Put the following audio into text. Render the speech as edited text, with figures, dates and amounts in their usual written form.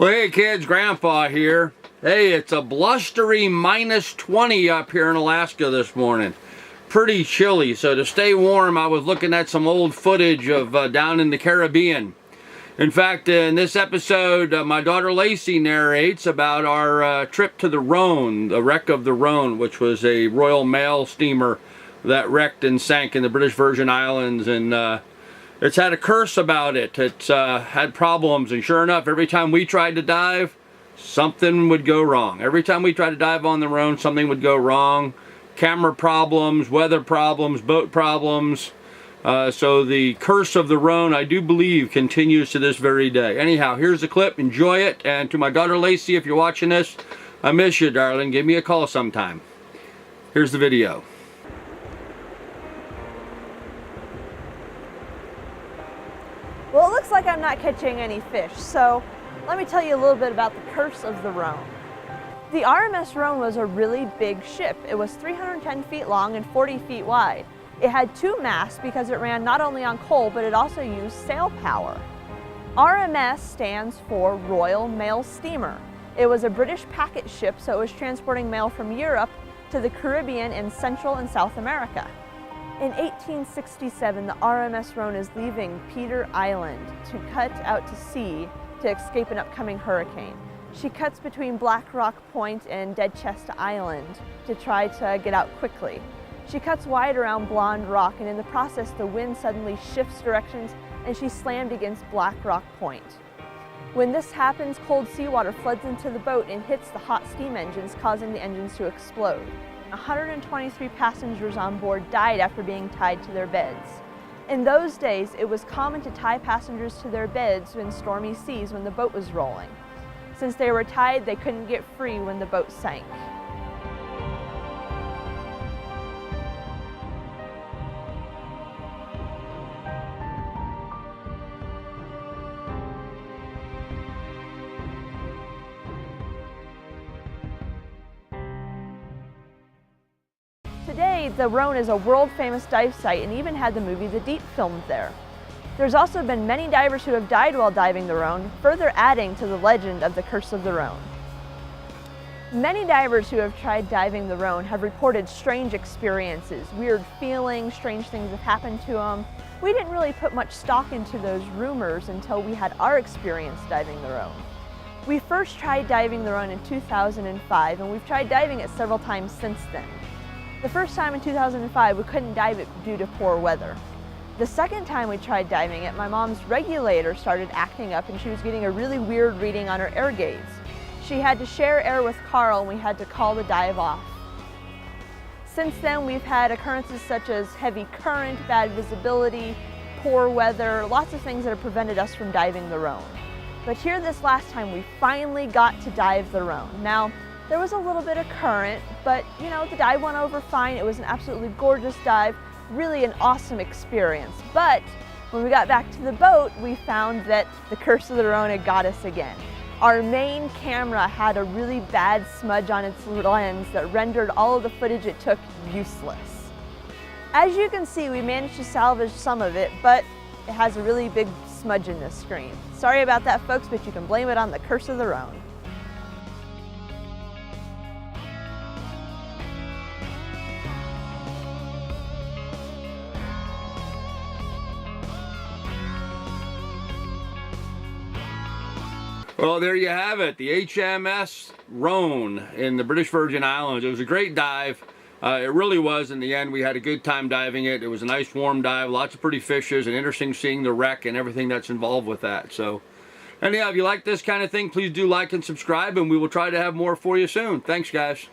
Well, hey kids, Grandpa here. Hey, it's a blustery -20 up here in Alaska this morning. Pretty chilly, so to stay warm, I was looking at some old footage of down in the Caribbean. In fact, in this episode, my daughter Lacey narrates about our trip to the Rhone, the wreck of the Rhone, which was a Royal Mail steamer that wrecked and sank in the British Virgin Islands, and it's had a curse about it. It's had problems, and sure enough, every time we tried to dive, something would go wrong. Every time we tried to dive on the Rhone, something would go wrong. Camera problems, weather problems, boat problems. So the curse of the Rhone, I do believe, continues to this very day. Anyhow, here's the clip. Enjoy it. And to my daughter Lacey, if you're watching this, I miss you, darling. Give me a call sometime. Here's the video. Well, it looks like I'm not catching any fish, so let me tell you a little bit about the curse of the Rhone. The RMS Rhone was a really big ship. It was 310 feet long and 40 feet wide. It had two masts because it ran not only on coal, but it also used sail power. RMS stands for Royal Mail Steamer. It was a British packet ship, so it was transporting mail from Europe to the Caribbean and Central and South America. In 1867, the RMS Rhone is leaving Peter Island to cut out to sea to escape an upcoming hurricane. She cuts between Black Rock Point and Dead Chest Island to try to get out quickly. She cuts wide around Blonde Rock, and in the process, the wind suddenly shifts directions and she's slammed against Black Rock Point. When this happens, cold seawater floods into the boat and hits the hot steam engines, causing the engines to explode. 123 passengers on board died after being tied to their beds. In those days, it was common to tie passengers to their beds in stormy seas when the boat was rolling. Since they were tied, they couldn't get free when the boat sank. Today, the Rhone is a world-famous dive site and even had the movie The Deep filmed there. There's also been many divers who have died while diving the Rhone, further adding to the legend of the curse of the Rhone. Many divers who have tried diving the Rhone have reported strange experiences, weird feelings, strange things have happened to them. We didn't really put much stock into those rumors until we had our experience diving the Rhone. We first tried diving the Rhone in 2005, and we've tried diving it several times since then. The first time in 2005, we couldn't dive it due to poor weather. The second time we tried diving it, my mom's regulator started acting up and she was getting a really weird reading on her air gauge. She had to share air with Carl and we had to call the dive off. Since then, we've had occurrences such as heavy current, bad visibility, poor weather, lots of things that have prevented us from diving the Rhone. But here this last time, we finally got to dive the Rhone. Now, there was a little bit of current, but you know, the dive went over fine. It was an absolutely gorgeous dive, really an awesome experience. But when we got back to the boat, we found that the curse of the Rhone had got us again. Our main camera had a really bad smudge on its lens that rendered all of the footage it took useless. As you can see, we managed to salvage some of it, but it has a really big smudge in this screen. Sorry about that, folks, but you can blame it on the curse of the Rhone. Well, there you have it, the HMS Rhone in the British Virgin Islands. It was a great dive. It really was. In the end, we had a good time diving it. It was a nice warm dive, lots of pretty fishes, and interesting seeing the wreck and everything that's involved with that. So anyhow, if you like this kind of thing, please do like and subscribe, and we will try to have more for you soon. Thanks, guys.